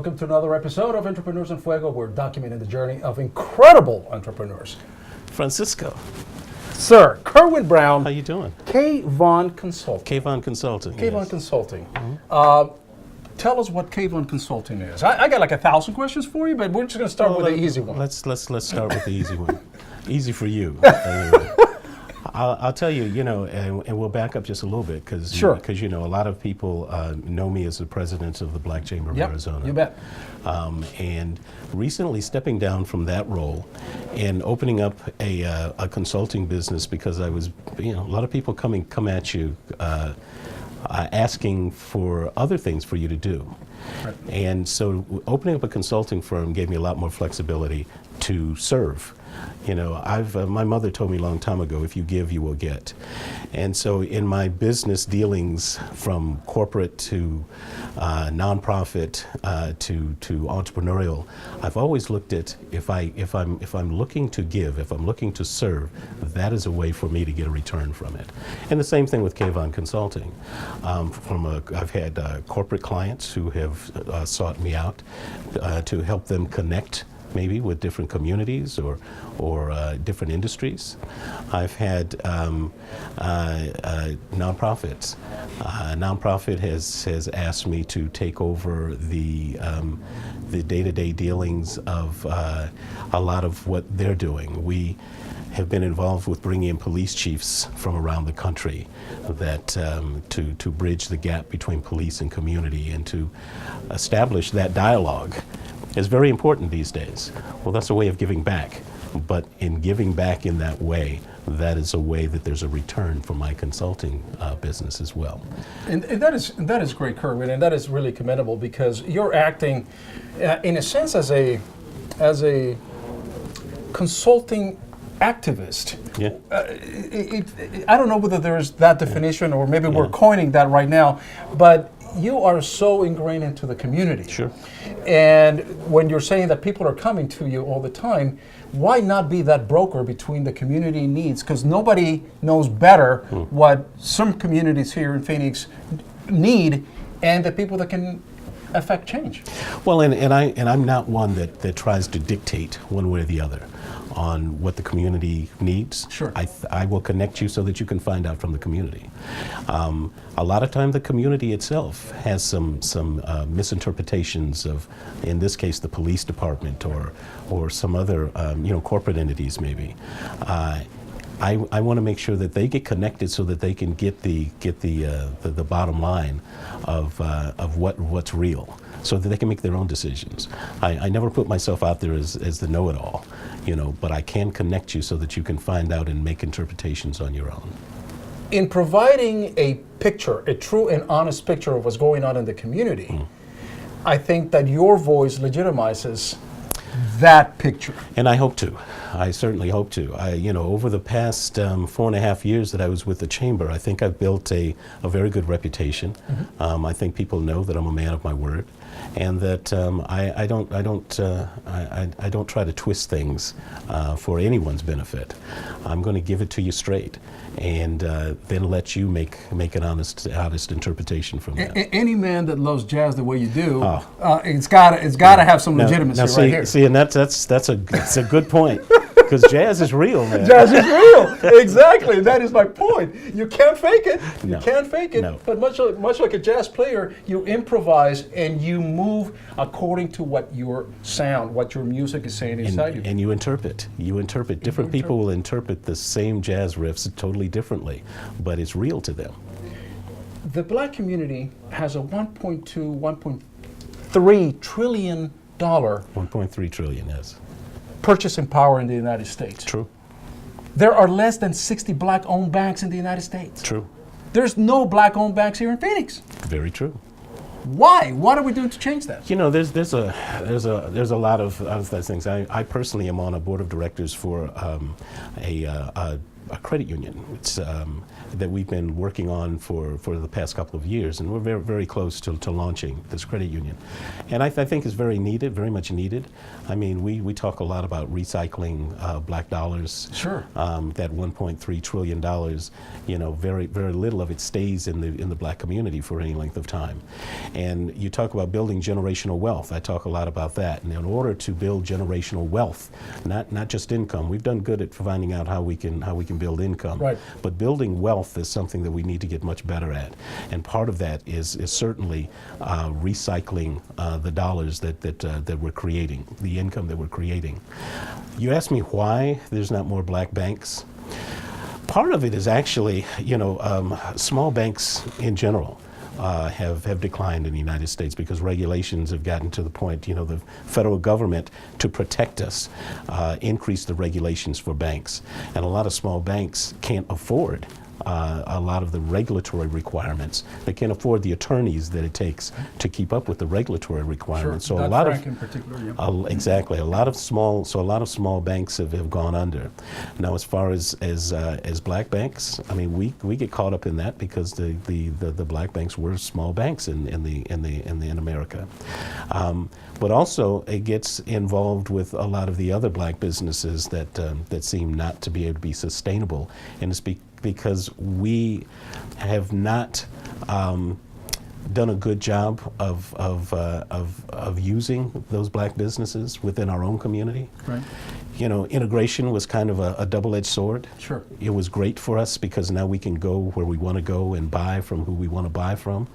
Welcome to another episode of Entrepreneurs in Fuego. We're documenting the journey of incredible entrepreneurs. Francisco. Sir, Kerwin Brown. How you doing? K-Vaughn Consulting. K-Vaughn Consulting. K-Vaughn yes. Consulting. Mm-hmm. Tell us what K-Vaughn Consulting is. I got like 1,000 questions for you, but we're just going to start with the easy one. Let's start with the easy one. Easy for you. I'll tell you, and we'll back up just a little bit because Sure. a lot of people know me as the president of the Black Chamber of Arizona. You bet. And recently stepping down from that role and opening up a consulting business because I was, a lot of people come at you asking for other things for you to do. Right. And so opening up a consulting firm gave me a lot more flexibility to serve. My mother told me a long time ago, if you give, you will get. And so in my business dealings from corporate to nonprofit to entrepreneurial, I've always looked at if I'm looking to give, if I'm looking to serve, that is a way for me to get a return from it. And the same thing with K-Vaughn Consulting. I've had corporate clients who have sought me out to help them connect maybe with different communities or different industries. I've had nonprofits. A nonprofit has asked me to take over the day-to-day dealings of a lot of what they're doing. We have been involved with bringing in police chiefs from around the country that to bridge the gap between police and community and to establish that dialogue. Is very important these days. Well, that's a way of giving back. But in giving back in that way, that is a way that there's a return for my consulting business as well. And that is great, Kerwin, and that is really commendable because you're acting, in a sense, as a consulting activist. Yeah. I don't know whether there's that definition or maybe we're coining that right now, but you are so ingrained into the community. Sure. And when you're saying that people are coming to you all the time, why not be that broker between the community needs? Because nobody knows better what some communities here in Phoenix need and the people that can affect change. Well, and I'm not one that tries to dictate one way or the other on what the community needs. Sure. I will connect you so that you can find out from the community. A lot of time the community itself has some misinterpretations of, in this case, the police department or some other corporate entities maybe. I want to make sure that they get connected so that they can get the bottom line of what's real, so that they can make their own decisions. I never put myself out there as the know-it-all, but I can connect you so that you can find out and make interpretations on your own. In providing a picture, a true and honest picture of what's going on in the community, I think that your voice legitimizes that picture. And I hope to. I certainly hope to. Over the past 4.5 years that I was with the Chamber, I think I've built a very good reputation. I think people know that I'm a man of my word, and that I don't try to twist things for anyone's benefit. I'm going to give it to you straight, and then let you make an honest interpretation from that. Any man that loves jazz the way you do, it's got to have some legitimacy right here. See, and that's a good point. Because jazz is real, man. Jazz is real. Exactly. That is my point. You can't fake it. No. You can't fake it. No. But much like a jazz player, you improvise and you move according to what your sound, what your music is saying inside you. And you interpret. Different people will interpret the same jazz riffs totally differently, but it's real to them. The black community has a $1.3 trillion 1.3 trillion, yes. purchasing power in the United States. True. There are less than 60 black-owned banks in the United States. True. There's no black-owned banks here in Phoenix. Very true. Why? What are we doing to change that? There's a lot of those things. I personally am on a board of directors for a a credit union. It's that we've been working on for the past couple of years, and we're very, very close to launching this credit union. And I think it's very needed, very much needed. I mean, we talk a lot about recycling black dollars. Sure. That $1.3 trillion, you know, very, very little of it stays in the black community for any length of time. And you talk about building generational wealth. I talk a lot about that. And in order to build generational wealth, not just income, we've done good at finding out how we can build income. Right. But building wealth is something that we need to get much better at. And part of that is certainly recycling the dollars that we're creating, the income that we're creating. You asked me why there's not more black banks. Part of it is actually, you know, small banks in general have declined in the United States because regulations have gotten to the point, you know, the federal government, to protect us, increased the regulations for banks. And a lot of small banks can't afford a lot of the regulatory requirements. They can't afford the attorneys that it takes to keep up with the regulatory requirements. Sure. So a Not lot Frank in particular, yeah. exactly, a lot of small banks have gone under. Now, as far as black banks, I mean, we get caught up in that because the black banks were small banks in America. But also, it gets involved with a lot of the other black businesses that seem not to be able to be sustainable, and it's because we have not done a good job of using those black businesses within our own community. Right. You know, integration was kind of a double-edged sword. Sure. It was great for us because now we can go where we want to go and buy from who we want to buy from.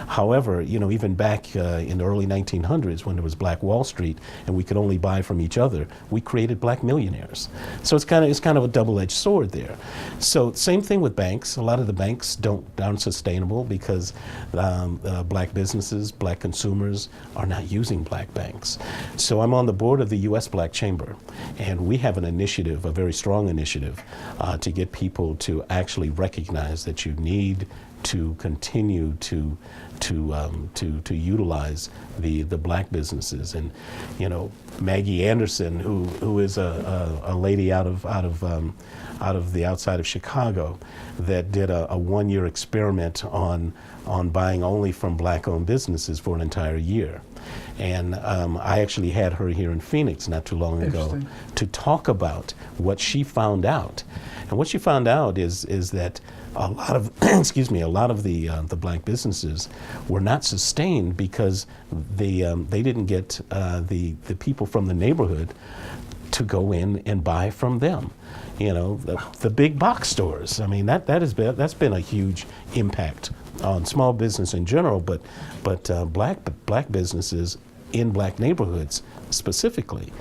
However, you know, even back in the early 1900s when there was Black Wall Street and we could only buy from each other, we created black millionaires. So it's kind of a double-edged sword there. So same thing with banks. A lot of the banks aren't sustainable because black businesses, black consumers are not using black banks. So I'm on the board of the U.S. Black Chamber. And we have an initiative, a very strong initiative, to get people to actually recognize that you need to continue to utilize the black businesses. And you know, Maggie Anderson, who is a lady out of the outside of Chicago, that did a one-year experiment on buying only from black-owned businesses for an entire year. And I actually had her here in Phoenix not too long ago to talk about what she found out. And what she found out is that a lot of a lot of the black businesses were not sustained because they didn't get the people from the neighborhood to go in and buy from them. You know, the big box stores. I mean, that's been a huge impact on small business in general, but black businesses in black neighborhoods specifically.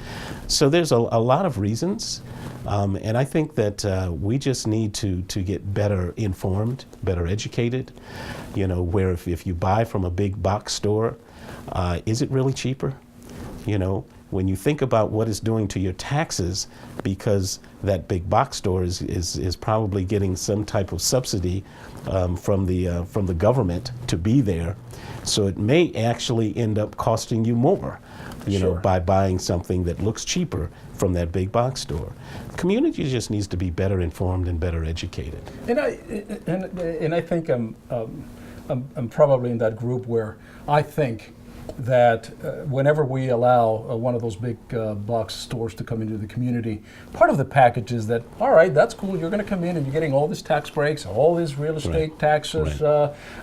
So there's a lot of reasons, and I think that we just need to get better informed, better educated. You know, where if you buy from a big box store, is it really cheaper? You know, when you think about what it's doing to your taxes, because that big box store is probably getting some type of subsidy from the government to be there, so it may actually end up costing you more, you know, by buying something that looks cheaper from that big box store. The community just needs to be better informed and better educated. And I think I'm probably in that group where I think that whenever we allow one of those big box stores to come into the community, part of the package is that, all right, that's cool, you're going to come in and you're getting all these tax breaks, all these real estate taxes,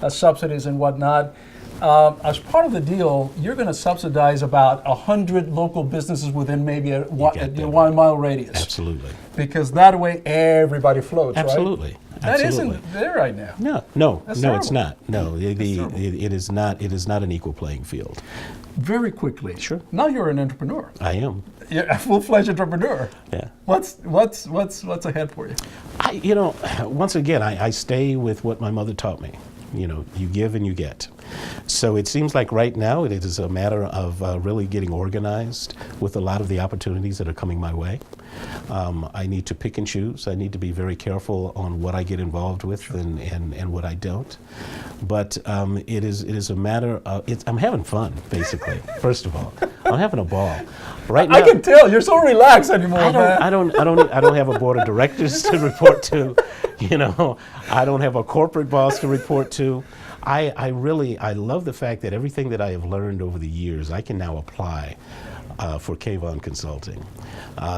subsidies and whatnot. As part of the deal, you're going to subsidize about 100 local businesses within maybe a 1 mile radius. Absolutely. Because that way everybody floats, Absolutely. right? That isn't there right now. No, terrible. It's not. No, it is not. It is not an equal playing field. Very quickly. Sure. Now you're an entrepreneur. I am. You're a full-fledged entrepreneur. Yeah. What's ahead for you? Once again, I stay with what my mother taught me. You know, you give and you get. So it seems like right now it is a matter of really getting organized with a lot of the opportunities that are coming my way. I need to pick and choose. I need to be very careful on what I get involved with and what I don't. But it is a matter of, I'm having fun, basically, first of all. I'm having a ball. Right now, I can tell you're so relaxed anymore, I man. don't have a board of directors to report to. You know, I don't have a corporate boss to report to. I love the fact that everything that I have learned over the years, I can now apply for K-Vaughn Consulting.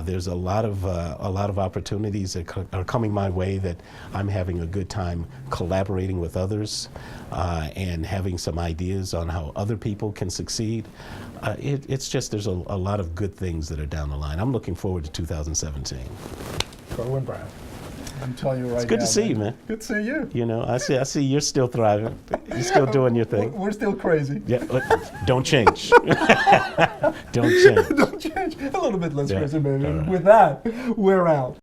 There's a lot of opportunities that are coming my way that I'm having a good time collaborating with others and having some ideas on how other people can succeed. It's just there's a lot of good things that are down the line. I'm looking forward to 2017. Kerwin Brown. I'm telling you right now. It's good to see you, man. Good to see you. You know, I see you're still thriving. You're still doing your thing. We're still crazy. Yeah, don't change. Don't change. Don't change. A little bit less Yeah. crazy, baby. All right. With that, we're out.